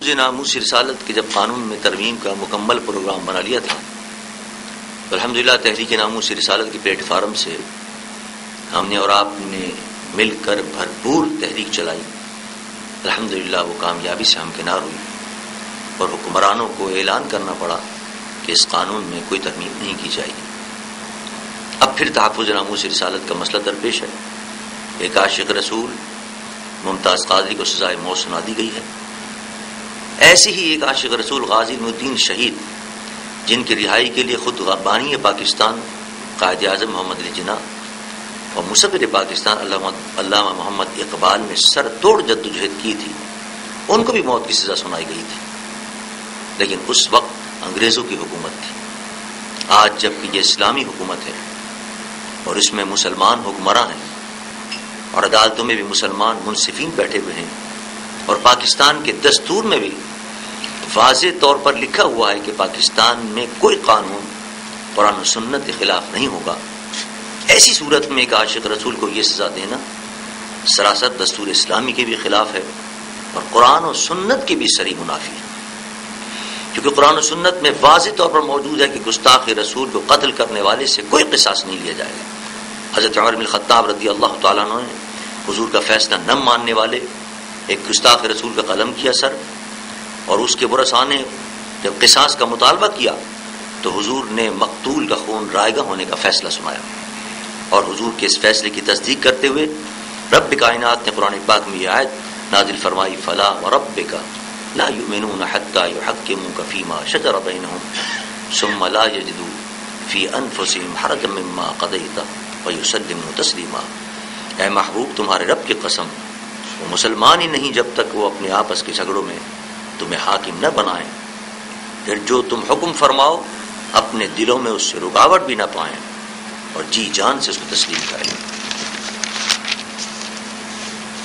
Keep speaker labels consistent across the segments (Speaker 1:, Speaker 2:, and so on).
Speaker 1: ناموس رسالت کے جب قانون میں ترمیم کا مکمل پروگرام بنا لیا تھا تو الحمدللہ تحریک ناموس رسالت کے پلیٹ فارم سے ہم نے اور آپ نے مل کر بھرپور تحریک چلائی. الحمدللہ وہ کامیابی سے ہمکنار ہوئی اور حکمرانوں کو اعلان کرنا پڑا کہ اس قانون میں کوئی ترمیم نہیں کی جائے گی. اب پھر تحفظ ناموس رسالت کا مسئلہ درپیش ہے. ایک عاشق رسول ممتاز قادری کو سزائے موت سنا دی گئی ہے. ایسے ہی ایک عاشق رسول غازی الدین شہید جن کی رہائی کے لیے خود بانی پاکستان قائد اعظم محمد علی جناح اور مصور پاکستان علامہ محمد اقبال نے سر توڑ جدوجہد کی تھی، ان کو بھی موت کی سزا سنائی گئی تھی. لیکن اس وقت انگریزوں کی حکومت تھی. آج جبکہ یہ اسلامی حکومت ہے اور اس میں مسلمان حکمراں ہیں اور عدالتوں میں بھی مسلمان منصفین بیٹھے ہوئے ہیں اور پاکستان کے دستور میں بھی واضح طور پر لکھا ہوا ہے کہ پاکستان میں کوئی قانون قرآن و سنت کے خلاف نہیں ہوگا، ایسی صورت میں ایک عاشق رسول کو یہ سزا دینا سراسر دستور اسلامی کے بھی خلاف ہے اور قرآن و سنت کے بھی سری منافی ہے. کیونکہ قرآن و سنت میں واضح طور پر موجود ہے کہ گستاخ رسول کو قتل کرنے والے سے کوئی قصاص نہیں لیا جائے گا. حضرت عمر بن الخطاب رضی اللہ تعالیٰ عنہ نے حضور کا فیصلہ نہ ماننے والے ایک گستاخ رسول کا قلم کیا سر، اور اس کے ورثاء نے جب قصاص کا مطالبہ کیا تو حضور نے مقتول کا خون رائگاں ہونے کا فیصلہ سنایا. اور حضور کے اس فیصلے کی تصدیق کرتے ہوئے رب کائنات نے قرآن پاک میں یہ آیت نازل فرمائی، فلا وربک لا یؤمنون حتی یحکموک فیما شجر بینہم ثم لا یجدوا فی انفسہم حرجا مما قضیت ویسلموا تسلیما. اے محبوب تمہارے رب کی قسم، وہ مسلمان ہی نہیں جب تک وہ اپنے آپس کے جھگڑوں میں تمہیں حاکم نہ بنائیں، پھر جو تم حکم فرماؤ اپنے دلوں میں اس سے رکاوٹ بھی نہ پائیں اور جی جان سے اس کو تسلیم کریں.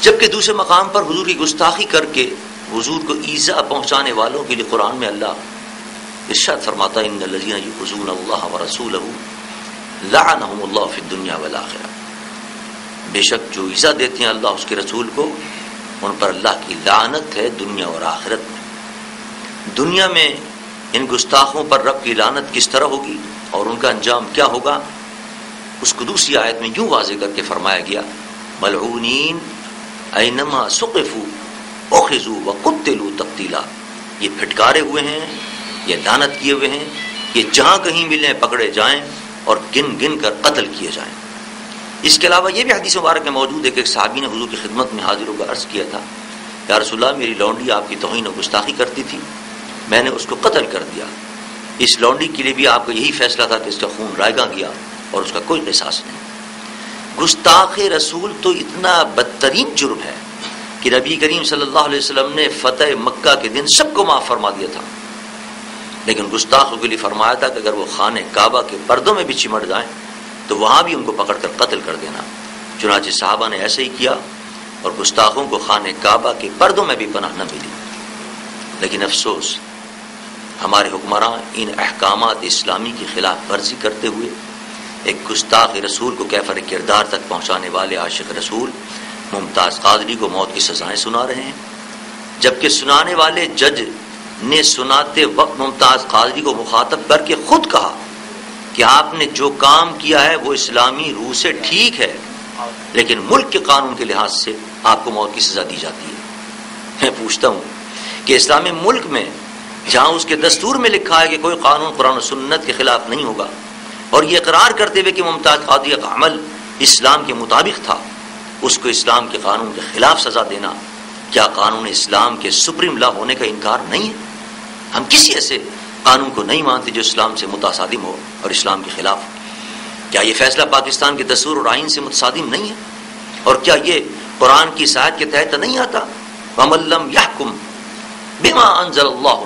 Speaker 1: جبکہ دوسرے مقام پر حضور کی گستاخی کر کے حضور کو ایذا پہنچانے والوں کے لیے قرآن میں اللہ ارشاد فرماتا ہے ان الذین یؤذون اللہ ورسولہ لعنہم اللہ فی الدنیا والآخرہ. بے شک جو ایذا دیتے ہیں اللہ اس کے رسول کو ان پر اللہ کی لعنت ہے دنیا اور آخرت میں. دنیا میں ان گستاخوں پر رب کی لعنت کس طرح ہوگی اور ان کا انجام کیا ہوگا اس کو دوسری آیت میں یوں واضح کر کے فرمایا گیا، ملعونین اینما ثقفوا اخذوا وقتلوا تقتیلا. یہ پھٹکارے ہوئے ہیں، یہ لعنت کیے ہوئے ہیں، یہ جہاں کہیں ملیں پکڑے جائیں اور گن گن کر قتل کیے جائیں. اس کے علاوہ یہ بھی حدیث مبارک میں موجود ہے کہ ایک صحابی نے حضور کی خدمت میں حاضر ہو کر عرض کیا تھا، یا رسول اللہ میری لونڈی آپ کی توہین و گستاخی کرتی تھی، میں نے اس کو قتل کر دیا. اس لونڈی کے لیے بھی آپ کا یہی فیصلہ تھا کہ اس کا خون رائگاں گیا اور اس کا کوئی قصاص نہیں. گستاخ رسول تو اتنا بدترین جرم ہے کہ نبی کریم صلی اللہ علیہ وسلم نے فتح مکہ کے دن سب کو معاف فرما دیا تھا، لیکن گستاخوں کے لیے فرمایا تھا کہ اگر وہ خانہ کعبہ کے پردوں میں بھی چمٹ جائیں تو وہاں بھی ان کو پکڑ کر قتل کر دینا. چنانچہ صحابہ نے ایسے ہی کیا اور گستاخوں کو خانہ کعبہ کے پردوں میں بھی پناہ نہ ملی. لیکن افسوس ہمارے حکمراں ان احکامات اسلامی کی خلاف ورزی کرتے ہوئے ایک گستاخ رسول کو کیفر کردار تک پہنچانے والے عاشق رسول ممتاز قادری کو موت کی سزائیں سنا رہے ہیں، جبکہ سنانے والے جج نے سناتے وقت ممتاز قادری کو مخاطب کر کے خود کہا کہ آپ نے جو کام کیا ہے وہ اسلامی روح سے ٹھیک ہے، لیکن ملک کے قانون کے لحاظ سے آپ کو موت کی سزا دی جاتی ہے. میں پوچھتا ہوں کہ اسلامی ملک میں جہاں اس کے دستور میں لکھا ہے کہ کوئی قانون قرآن و سنت کے خلاف نہیں ہوگا اور یہ اقرار کرتے ہوئے کہ ممتاز قادری کا عمل اسلام کے مطابق تھا، اس کو اسلام کے قانون کے خلاف سزا دینا کیا قانون اسلام کے سپریم لا ہونے کا انکار نہیں ہے؟ ہم کسی ایسے قانون کو نہیں مانتے جو اسلام سے متصادم ہو اور اسلام کے خلاف ہو. کیا یہ فیصلہ پاکستان کے دستور اور آئین سے متصادم نہیں ہے؟ اور کیا یہ قرآن کی سائد کے تحت نہیں آتا؟ وَمَن لَّمْ يَحْكُم بِمَا أَنزَلَ اللَّهُ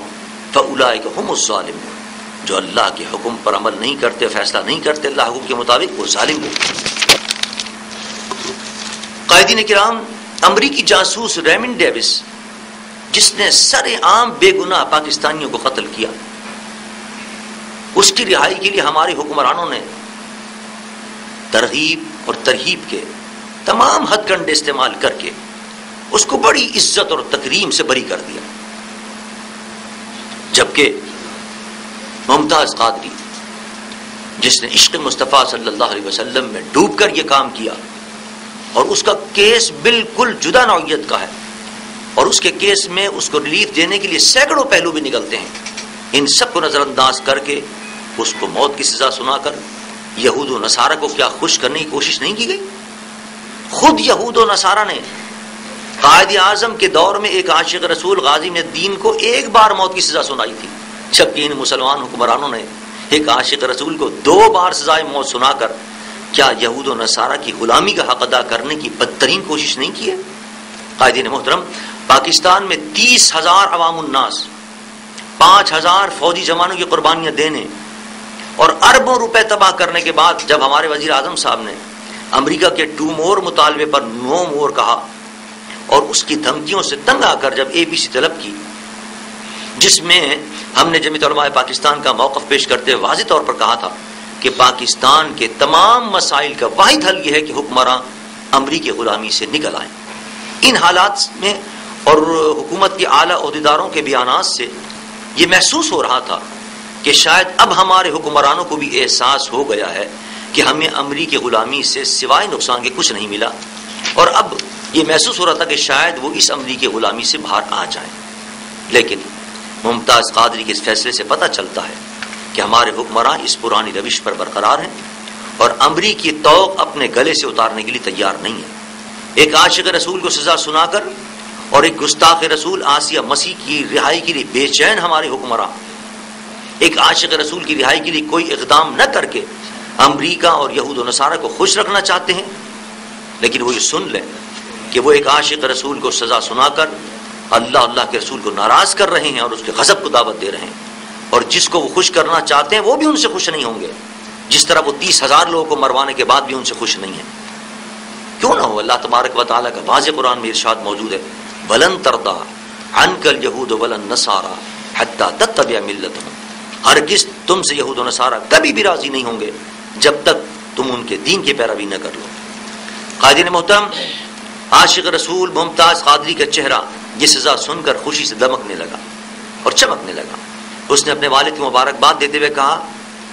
Speaker 1: فَأُولَٰئِكَ هُمُ الظَّالِمُونَ. جو اللہ کے حکم پر عمل نہیں کرتے، فیصلہ نہیں کرتے اللہ حکم کے مطابق، وہ ظالم ہو. قائدین کرام، امریکی جاسوس ریمنڈ ڈیوس جس نے سر عام بے گناہ پاکستانیوں کو قتل کیا، اس کی رہائی کے لیے ہمارے حکمرانوں نے ترغیب اور ترہیب کے تمام ہتھ کنڈے استعمال کر کے اس کو بڑی عزت اور تکریم سے بری کر دیا. جبکہ ممتاز قادری جس نے عشق مصطفیٰ صلی اللہ علیہ وسلم میں ڈوب کر یہ کام کیا، اور اس کا کیس بالکل جدا نوعیت کا ہے، اور اس کے کیس میں اس کو ریلیف دینے کے لیے سینکڑوں پہلو بھی نکلتے ہیں، ان سب کو نظر انداز کر کے اس کو موت کی سزا سنا کر یہود و نصارہ کو کیا خوش کرنے کی کوشش نہیں کی گئی؟ خود یہود و نصارہ نے قائد اعظم کے دور میں ایک عاشق رسول غازی نے دین کو ایک بار موت کی سزا سنائی تھی، جبکہ ان مسلمان حکمرانوں نے ایک عاشق رسول کو 2 بار سزائے موت سنا کر کیا یہود و نصارہ کی غلامی کا حق ادا کرنے کی بدترین کوشش نہیں کی ہے؟ قائدین محترم، پاکستان میں 30,000 عوام الناس 5,000 فوجی جوانوں کی قربانیاں دینے اور اربوں روپے تباہ کرنے کے بعد جب ہمارے وزیر اعظم صاحب نے امریکہ کے 2 مور مطالبے پر نو مور کہا اور اس کی دھمکیوں سے تنگ آ کر جب ABC طلب کی، جس میں ہم نے جمعیت علماء پاکستان کا موقف پیش کرتے ہوئے واضح طور پر کہا تھا کہ پاکستان کے تمام مسائل کا واحد حل یہ ہے کہ حکمراں امریکی غلامی سے نکل آئیں، ان حالات میں اور حکومت کے اعلیٰ عہدیداروں کے بیانات سے یہ محسوس ہو رہا تھا کہ شاید اب ہمارے حکمرانوں کو بھی احساس ہو گیا ہے کہ ہمیں امریکی غلامی سے سوائے نقصان کے کچھ نہیں ملا، اور اب یہ محسوس ہو رہا تھا کہ شاید وہ اس امریکی غلامی سے باہر آ جائیں۔ لیکن ممتاز قادری کے اس فیصلے سے پتہ چلتا ہے کہ ہمارے حکمران اس پرانی روش پر برقرار ہیں اور امریکی طوق اپنے گلے سے اتارنے کے لیے تیار نہیں ہے۔ ایک عاشق رسول کو سزا سنا کر اور ایک گستاخ رسول آسیہ مسیح کی رہائی کے لیے بے چین ہمارے حکمراں ایک عاشق رسول کی رہائی کے لیے کوئی اقدام نہ کر کے امریکہ اور یہود و نصارہ کو خوش رکھنا چاہتے ہیں، لیکن وہ یہ سن لیں کہ وہ ایک عاشق رسول کو سزا سنا کر اللہ کے رسول کو ناراض کر رہے ہیں اور اس کے غضب کو دعوت دے رہے ہیں، اور جس کو وہ خوش کرنا چاہتے ہیں وہ بھی ان سے خوش نہیں ہوں گے، جس طرح وہ 30,000 لوگوں کو مروانے کے بعد بھی ان سے خوش نہیں ہیں۔ کیوں نہ ہو؟ اللہ تبارک و تعالیٰ کا واضح قرآن میں ارشاد موجود ہے، وَلَن تَرْضَىٰ عَنْكَ الْيَهُودُ وَلَا النَّصَارَىٰ حَتَّىٰ تَتَّبِعَ مِلَّتَهُمْ، ہرگز تم سے یہود و نصارہ کبھی بھی راضی نہیں ہوں گے جب تک تم ان کے دین کی پیروی نہ کر لو۔ قائدین محترم، عاشق رسول ممتاز قادری کا چہرہ یہ سزا سن کر خوشی سے دمکنے لگا اور چمکنے لگا۔ اس نے اپنے والد کی مبارکباد دیتے ہوئے کہا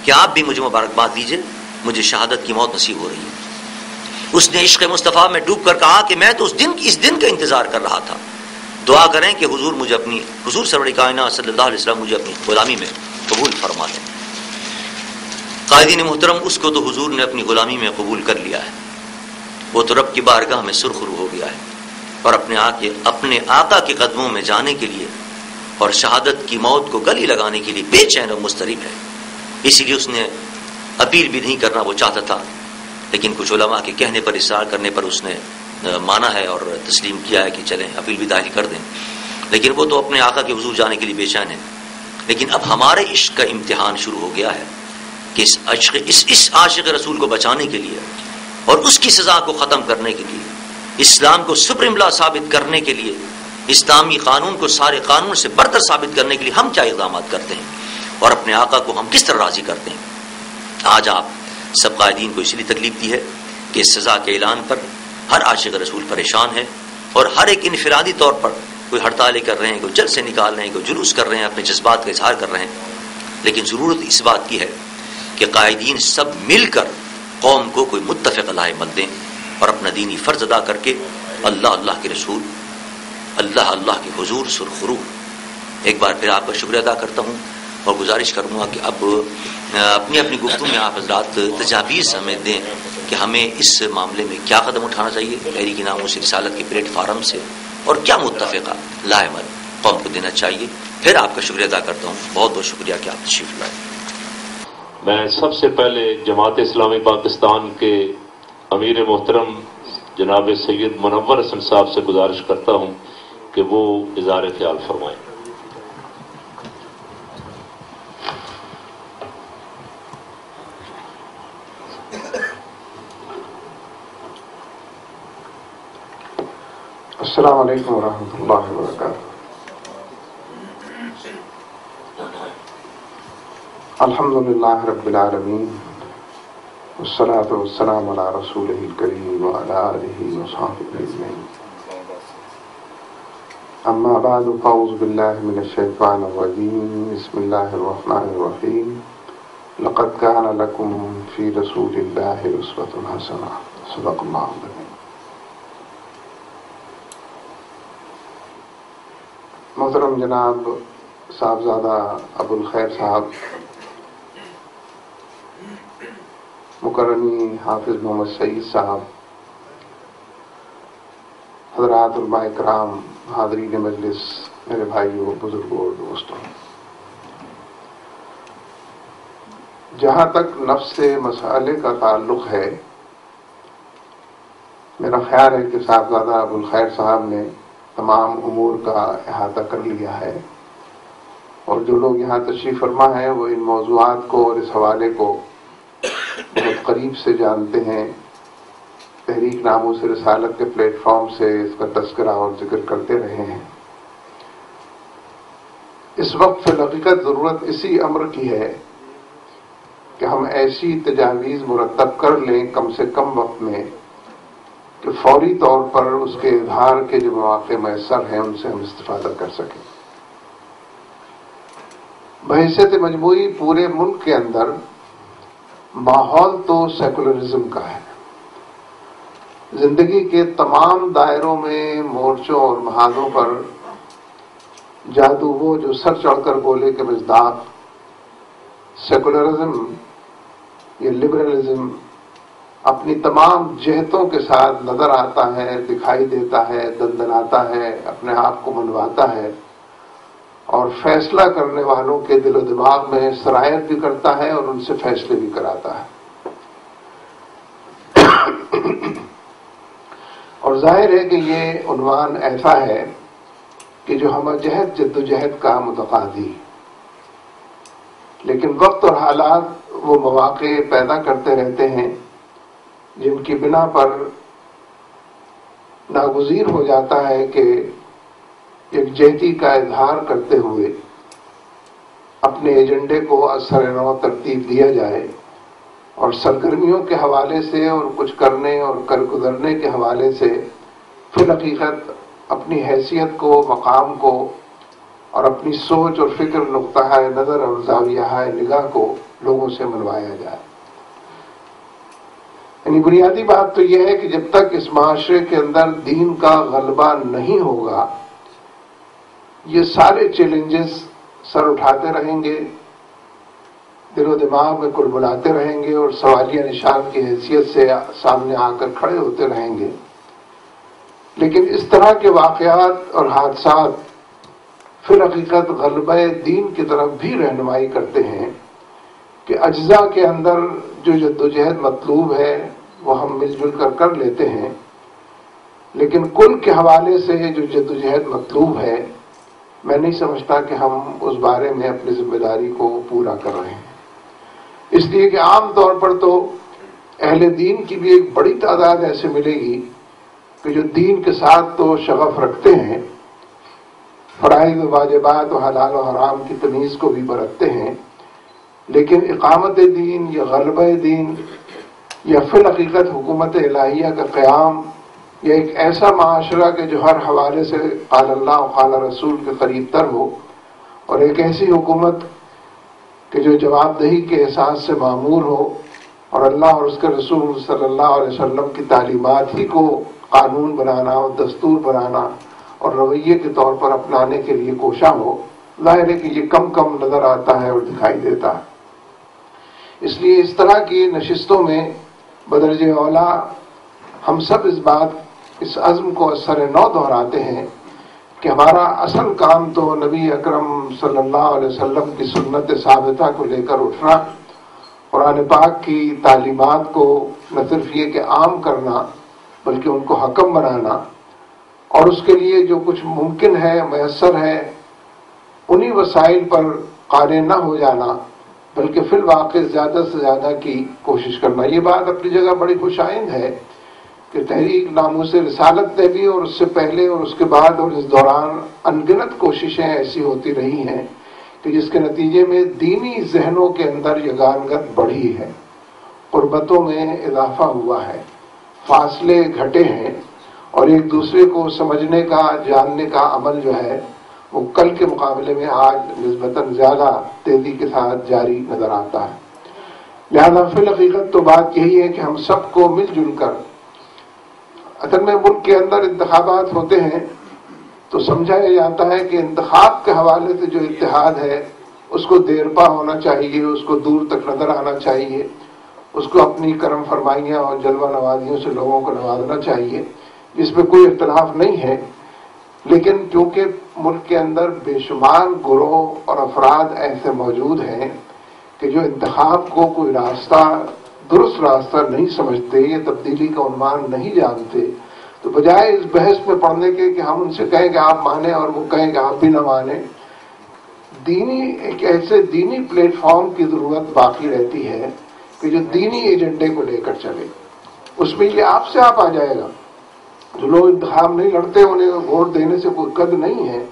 Speaker 1: کہ آپ بھی مجھے مبارکباد دیجئے، مجھے شہادت کی موت نصیب ہو رہی ہے۔ اس نے عشق مصطفیٰ میں ڈوب کر کہا کہ میں تو اس دن کا انتظار کر رہا تھا، دعا کریں کہ حضور سرور کائنات صلی اللہ علیہ وسلم مجھے اپنی غلامی میں قبول فرما لیں۔ قائدین محترم، اس کو تو حضور نے اپنی غلامی میں قبول کر لیا ہے، وہ تو رب کی بارگاہ میں سرخرو ہو گیا ہے اور اپنے آقا کے قدموں میں جانے کے لیے اور شہادت کی موت کو گلی لگانے کے لیے بے چین اور مضطرب ہے۔ اسی لیے اس نے اپیل بھی نہیں کرنا وہ چاہتا تھا، لیکن کچھ علماء کے کہنے پر اصرار کرنے پر اس نے مانا ہے اور تسلیم کیا ہے کہ چلیں اپیل بھی دائر کر دیں، لیکن وہ تو اپنے آقا کے حضور جانے کے لیے بے چین ہے۔ لیکن اب ہمارے عشق کا امتحان شروع ہو گیا ہے کہ اس عاشق رسول کو بچانے کے لیے اور اس کی سزا کو ختم کرنے کے لیے، اسلام کو سپریم لا ثابت کرنے کے لیے، اسلامی قانون کو سارے قانون سے برتر ثابت کرنے کے لیے ہم کیا اقدامات کرتے ہیں اور اپنے آقا کو ہم کس طرح راضی کرتے ہیں۔ آج آپ سب قائدین کو اس لیے تکلیف دی ہے کہ اس سزا کے اعلان پر ہر عاشق رسول پریشان ہے اور ہر ایک انفرادی طور پر کوئی ہڑتالیں کر رہے ہیں، کوئی جلسے نکال رہے ہیں، کوئی جلوس کر رہے ہیں، اپنے جذبات کا اظہار کر رہے ہیں، لیکن ضرورت اس بات کی ہے کہ قائدین سب مل کر قوم کو کوئی متفق رائے مت دیں اور اپنا دینی فرض ادا کر کے اللہ کے رسول اللہ کے حضور سرخرو۔ ایک بار پھر آپ کا شکریہ ادا کرتا ہوں اور گزارش کروں گا کہ اب اپنی گفتگو میں آپ حضرات تجاویز ہمیں دیں کہ ہمیں اس معاملے میں کیا قدم اٹھانا چاہیے تحریک ناموس رسالت کے پلیٹ فارم سے، اور کیا متفقہ لائے عمل قوم کو دینا چاہیے۔ پھر آپ کا شکریہ ادا کرتا ہوں، بہت بہت شکریہ کہ آپ تشریف لائے۔
Speaker 2: میں سب سے پہلے جماعت اسلامی پاکستان کے امیر محترم جناب سید منور حسن صاحب سے گزارش کرتا ہوں کہ وہ اظہار خیال فرمائیں۔
Speaker 3: السلام علیکم ورحمۃ اللہ وبرکاتہ۔ الحمدللہ رب العالمین والصلاة والسلام علی رسولہ الکریم وعلی آلہ وصحبہ اجمعین۔ أما بعد فأعوذ بالله من الشيطان الرجيم بسم الله الرحمن الرحيم لقد كان لكم في رسول الله أسوة حسنة صدق الله العظيم. محترم جناب صاحبزادہ ابو الخیر صاحب، مکرمی حافظ محمد سعید صاحب، حضرات علماء کرام، حاضرین مجلس، میرے بھائیوں، بزرگوں اور دوستوں، جہاں تک نفس سے مسئلے کا تعلق ہے، میرا خیال ہے کہ صاحبزادہ ابو الخیر صاحب نے تمام امور کا احاطہ کر لیا ہے، اور جو لوگ یہاں تشریف فرما ہیں وہ ان موضوعات کو اور اس حوالے کو بہت قریب سے جانتے ہیں۔ تحریک ناموس رسالت کے پلیٹ فارم سے اس کا تذکرہ اور ذکر کرتے رہے ہیں۔ اس وقت فی الحقیقت ضرورت اسی امر کی ہے کہ ہم ایسی تجاویز مرتب کر لیں کم سے کم وقت میں کہ فوری طور پر اس کے اظہار کے جو مواقع میسر ہیں ان سے ہم استفادہ کر سکیں۔ بحیثیت مجموعی پورے ملک کے اندر ماحول تو سیکولرزم کا ہے، زندگی کے تمام دائروں میں، مورچوں اور محاذوں پر جادو وہ جو سر چڑھ کر بولے کہ مصداق سیکولرزم یا لبرلزم اپنی تمام جہتوں کے ساتھ نظر آتا ہے، دکھائی دیتا ہے، دندناتا ہے، اپنے آپ کو منواتا ہے، اور فیصلہ کرنے والوں کے دل و دماغ میں سرایت بھی کرتا ہے اور ان سے فیصلے بھی کراتا ہے۔ اور ظاہر ہے کہ یہ عنوان ایسا ہے کہ جو ہمہ جہت جد و جہد کا متقاضی، لیکن وقت اور حالات وہ مواقع پیدا کرتے رہتے ہیں جن کی بنا پر ناگزیر ہو جاتا ہے کہ یکجہتی کا اظہار کرتے ہوئے اپنے ایجنڈے کو اثر نو ترتیب دیا جائے، اور سرگرمیوں کے حوالے سے اور کچھ کرنے اور کر گزرنے کے حوالے سے فی الحقیقت اپنی حیثیت کو، مقام کو، اور اپنی سوچ اور فکر، نقطہ نظر اور زاویہ نگاہ کو لوگوں سے منوایا جائے۔ یعنی بنیادی بات تو یہ ہے کہ جب تک اس معاشرے کے اندر دین کا غلبہ نہیں ہوگا، یہ سارے چیلنجز سر اٹھاتے رہیں گے، دل و دماغ میں کڑبڑاتے رہیں گے، اور سوالیہ نشان کی حیثیت سے سامنے آ کر کھڑے ہوتے رہیں گے۔ لیکن اس طرح کے واقعات اور حادثات فی الحقیقت غلبہ دین کی طرف بھی رہنمائی کرتے ہیں کہ اجزاء کے اندر جو جدوجہد مطلوب ہے وہ ہم مل جل کر کر لیتے ہیں، لیکن کل کے حوالے سے جو جدوجہد مطلوب ہے میں نہیں سمجھتا کہ ہم اس بارے میں اپنی ذمہ داری کو پورا کر رہے ہیں۔ اس لیے کہ عام طور پر تو اہل دین کی بھی ایک بڑی تعداد ایسے ملے گی کہ جو دین کے ساتھ تو شغف رکھتے ہیں، فرائض و واجبات و حلال و حرام کی تمیز کو بھی برتتے ہیں، لیکن اقامت دین یا غلبہ دین یا فی الحقیقت حکومت الہیہ کا قیام یا ایک ایسا معاشرہ کہ جو ہر حوالے سے قال اللہ و قال رسول کے قریب تر ہو، اور ایک ایسی حکومت کہ جو جواب دہی کے احساس سے معمور ہو اور اللہ اور اس کے رسول صلی اللہ علیہ وسلم کی تعلیمات ہی کو قانون بنانا اور دستور بنانا اور رویے کے طور پر اپنانے کے لیے کوشاں ہو، ظاہر ہے کہ یہ کم کم نظر آتا ہے اور دکھائی دیتا ہے۔ اس لیے اس طرح کی نشستوں میں بدرجہ اولیٰ ہم سب اس عزم کو اثر نو دہراتے ہیں کہ ہمارا اصل کام تو نبی اکرم صلی اللہ علیہ وسلم کی سنت ثابتہ کو لے کر اٹھنا، قرآن پاک کی تعلیمات کو نہ صرف یہ کہ عام کرنا بلکہ ان کو حکم بنانا، اور اس کے لیے جو کچھ ممکن ہے، میسر ہے، انہی وسائل پر قانع نہ ہو جانا بلکہ فی الواقع زیادہ سے زیادہ کی کوشش کرنا۔ یہ بات اپنی جگہ بڑی خوش آئند ہے کہ تحریک ناموس رسالت نے بھی اور اس سے پہلے اور اس کے بعد اور اس دوران انگنت کوششیں ایسی ہوتی رہی ہیں کہ جس کے نتیجے میں دینی ذہنوں کے اندر یگانگت بڑھی ہے، قربتوں میں اضافہ ہوا ہے، فاصلے گھٹے ہیں، اور ایک دوسرے کو سمجھنے کا جاننے کا عمل جو ہے وہ کل کے مقابلے میں آج نسبتاً زیادہ تیزی کے ساتھ جاری نظر آتا ہے۔ لہذا فی الحقیقت تو بات یہی ہے کہ ہم سب کو مل جل کر، اصل میں ملک کے اندر انتخابات ہوتے ہیں تو سمجھایا جاتا ہے کہ انتخاب کے حوالے سے جو اتحاد ہے اس کو دیرپا ہونا چاہیے، اس کو دور تک نظر آنا چاہیے، اس کو اپنی کرم فرمائیاں اور جلوہ نوازیوں سے لوگوں کو نوازنا چاہیے، جس میں کوئی اختلاف نہیں ہے۔ لیکن کیونکہ ملک کے اندر بے شمار گروہ اور افراد ایسے موجود ہیں کہ جو انتخاب کو کوئی راستہ، درست راستہ نہیں سمجھتے، یہ تبدیلی کا عنوان نہیں جانتے، تو بجائے اس بحث میں پڑھنے کے کہ ہم ان سے کہیں کہ آپ مانیں اور وہ کہیں کہ آپ بھی نہ مانیں، ایک ایسے دینی پلیٹ فارم کی ضرورت باقی رہتی ہے کہ جو دینی ایجنڈے کو لے کر چلے۔ اس میں یہ آپ سے آپ آ جائے گا۔ جو لوگ انتخاب نہیں لڑتے انہیں ووٹ دینے سے کوئی قد نہیں ہے،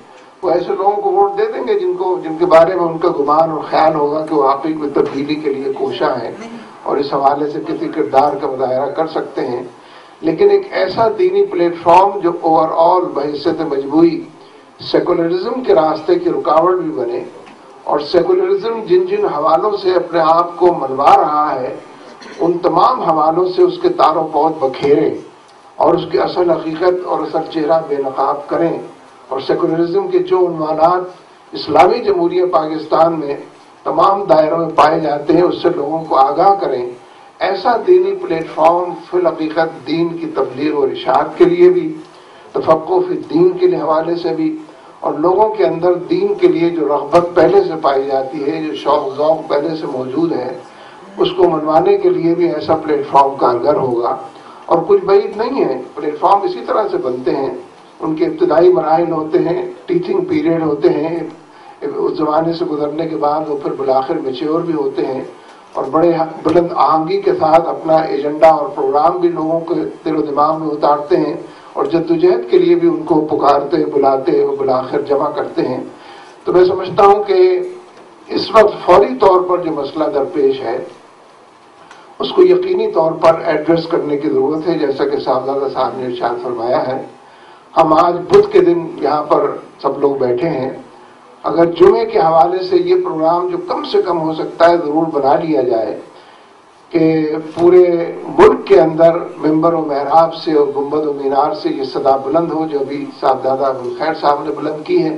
Speaker 3: وہ ایسے لوگوں کو ووٹ دے دیں گے جن کے بارے میں ان کا گمان اور خیال ہوگا کہ وہ واقعی کوئی تبدیلی کے لیے کوشاں ہیں اور اس حوالے سے کسی کردار کا مظاہرہ کر سکتے ہیں۔ لیکن ایک ایسا دینی پلیٹ فارم جو اوور آل بحیثیت مجموعی سیکولرزم کے راستے کی رکاوٹ بھی بنے، اور سیکولرزم جن حوالوں سے اپنے آپ کو منوا رہا ہے ان تمام حوالوں سے اس کے تار و پود بکھیریں اور اس کی اصل حقیقت اور اصل چہرہ بے نقاب کریں، اور سیکولرزم کے جو عنوانات اسلامی جمہوریہ پاکستان میں تمام دائروں میں پائے جاتے ہیں اس سے لوگوں کو آگاہ کریں۔ ایسا دینی پلیٹ فارم فی الحقیقت دین کی تبلیغ اور اشاعت کے لیے بھی، تفقہ فی الدین کے حوالے سے بھی، اور لوگوں کے اندر دین کے لیے جو رغبت پہلے سے پائی جاتی ہے، جو شوق ذوق پہلے سے موجود ہے، اس کو منوانے کے لیے بھی ایسا پلیٹ فارم کارگر ہوگا۔ اور کچھ بعید نہیں ہے، پلیٹ فارم اسی طرح سے بنتے ہیں، ان کے ابتدائی مراحل ہوتے ہیں، ٹیچنگ پیریڈ ہوتے ہیں، اس زمانے سے گزرنے کے بعد وہ پھر بالآخر میچیور بھی ہوتے ہیں، اور بڑے بلند آہنگی کے ساتھ اپنا ایجنڈا اور پروگرام بھی لوگوں کے دل و دماغ میں اتارتے ہیں، اور جدوجہد کے لیے بھی ان کو پکارتے بلاتے وہ بالآخر جمع کرتے ہیں۔ تو میں سمجھتا ہوں کہ اس وقت فوری طور پر جو مسئلہ درپیش ہے اس کو یقینی طور پر ایڈریس کرنے کی ضرورت ہے، جیسا کہ صاحبزادہ صاحب نے ارشاد فرمایا ہے۔ ہم آج بدھ کے دن یہاں پر سب لوگ بیٹھے ہیں، اگر جمعے کے حوالے سے یہ پروگرام جو کم سے کم ہو سکتا ہے ضرور بنا لیا جائے کہ پورے ملک کے اندر ممبر و محراب سے اور گنبد و مینار سے یہ صدا بلند ہو جو ابھی صاحبزادہ ابوالخیر صاحب نے بلند کی ہے،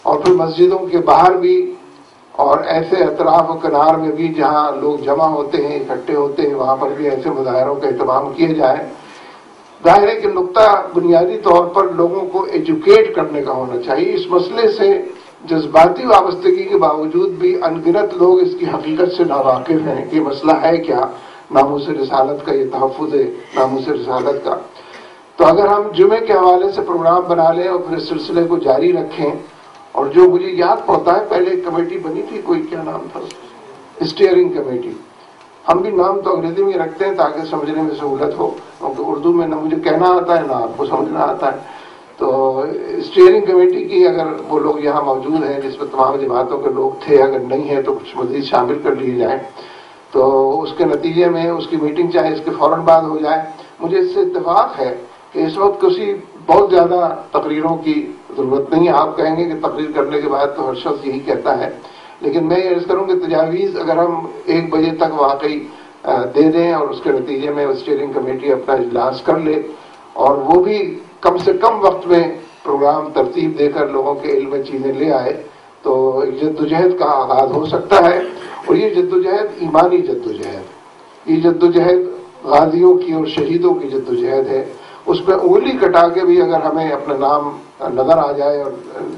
Speaker 3: اور پھر مسجدوں کے باہر بھی اور ایسے اطراف و کنار میں بھی جہاں لوگ جمع ہوتے ہیں، اکٹھے ہوتے ہیں، وہاں پر بھی ایسے مظاہروں کا اہتمام کیا جائے۔ ظاہر ہے کہ نقطہ بنیادی طور پر لوگوں کو ایجوکیٹ کرنے کا ہونا چاہیے۔ اس مسئلے سے جذباتی وابستگی کے باوجود بھی ان گنت لوگ اس کی حقیقت سے ناواقف ہیں کہ مسئلہ ہے کیا، ناموس رسالت کا، یہ تحفظ ہے ناموس رسالت کا۔ تو اگر ہم جمعے کے حوالے سے پروگرام بنا لیں اور پھر اس سلسلے کو جاری رکھیں، اور جو مجھے یاد پڑتا ہے پہلے ایک کمیٹی بنی تھی، کوئی کیا نام تھا، اسٹیئرنگ کمیٹی، ہم بھی نام تو انگریزی میں رکھتے ہیں تاکہ سمجھنے میں سہولت ہو، کیونکہ اردو میں نہ مجھے کہنا آتا ہے نہ آپ کو سمجھنا آتا ہے۔ تو اسٹیئرنگ کمیٹی کی اگر وہ لوگ یہاں موجود ہیں جس میں تمام جماعتوں کے لوگ تھے، اگر نہیں ہے تو کچھ مزید شامل کر لیے جائیں، تو اس کے نتیجے میں اس کی میٹنگ چاہے اس کے فوراً بعد ہو جائے۔ مجھے اس سے اتفاق ہے کہ اس وقت کسی بہت زیادہ تقریروں کی ضرورت نہیں ہے۔ آپ کہیں گے کہ تقریر کرنے کے بعد تو ہر شخص یہی کہتا ہے، لیکن میں یہ عرض کروں کہ تجاویز اگر ہم 1 بجے تک واقعی دے دیں اور اس کے نتیجے میں اسٹیئرنگ کمیٹی اپنا اجلاس کر لے، اور وہ بھی کم سے کم وقت میں پروگرام ترتیب دے کر لوگوں کے علم میں چیزیں لے آئے، تو ایک جدوجہد کا آغاز ہو سکتا ہے۔ اور یہ جدوجہد ایمانی جدوجہد، یہ جدوجہد غازیوں کی اور شہیدوں کی جدوجہد ہے۔ اس پہ انگلی کٹا کے بھی اگر ہمیں اپنا نام نظر آ جائے اور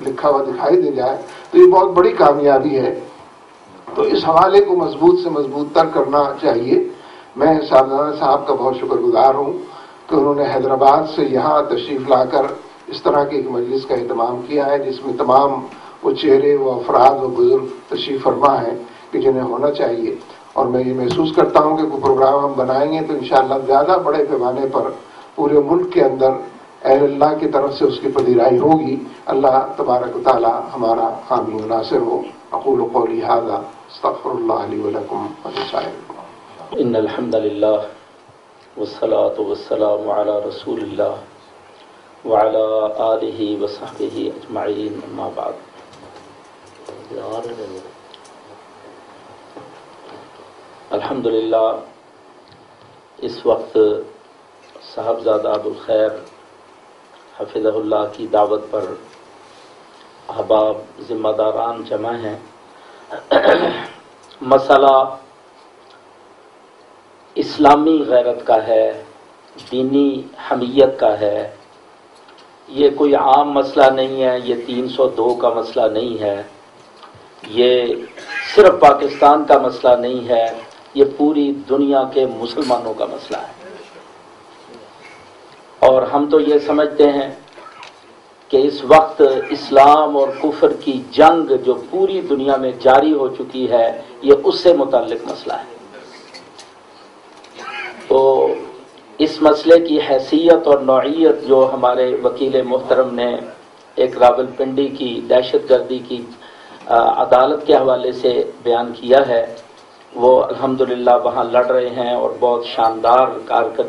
Speaker 3: لکھا ہوا دکھائی دے جائے تو یہ بہت بڑی کامیابی ہے۔ تو اس حوالے کو مضبوط سے مضبوط تر کرنا چاہیے۔ میں صاحبزادہ صاحب کا بہت شکر گزار ہوں کہ انہوں نے حیدرآباد سے یہاں تشریف لا کر اس طرح کی ایک مجلس کا اہتمام کیا ہے جس میں تمام وہ چہرے، وہ افراد، وہ بزرگ تشریف فرما ہیں کہ جنہیں ہونا چاہیے۔ اور میں یہ محسوس کرتا ہوں کہ کوئی پروگرام ہم بنائیں گے تو انشاءاللہ زیادہ بڑے پیمانے پر پورے ملک کے اندر اہل اللہ کی طرف سے اس کی پذیرائی ہوگی۔ اللہ تبارک و تعالی ہمارا حامی و ناصر ہو۔ اقول قولی ھذا استغفر اللہ لی ولکم ولسائر
Speaker 4: ان الحمد للہ والصلاة والسلام علی رسول اللہ وعلى آلہ وصحبہ اجمعین، اما بعد۔ الحمدللہ اس وقت صاحبزادہ ابوالخیر حفظہ اللہ کی دعوت پر احباب ذمہ داران جمع ہیں۔ مسئلہ اسلامی غیرت کا ہے، دینی حمیت کا ہے، یہ کوئی عام مسئلہ نہیں ہے، یہ 302 کا مسئلہ نہیں ہے، یہ صرف پاکستان کا مسئلہ نہیں ہے، یہ پوری دنیا کے مسلمانوں کا مسئلہ ہے۔ اور ہم تو یہ سمجھتے ہیں کہ اس وقت اسلام اور کفر کی جنگ جو پوری دنیا میں جاری ہو چکی ہے، یہ اس سے متعلق مسئلہ ہے۔ تو اس مسئلے کی حیثیت اور نوعیت جو ہمارے وکیل محترم نے ایک راولپنڈی کی دہشت گردی کی عدالت کے حوالے سے بیان کیا ہے، وہ الحمدللہ وہاں لڑ رہے ہیں اور بہت شاندار کارکردگی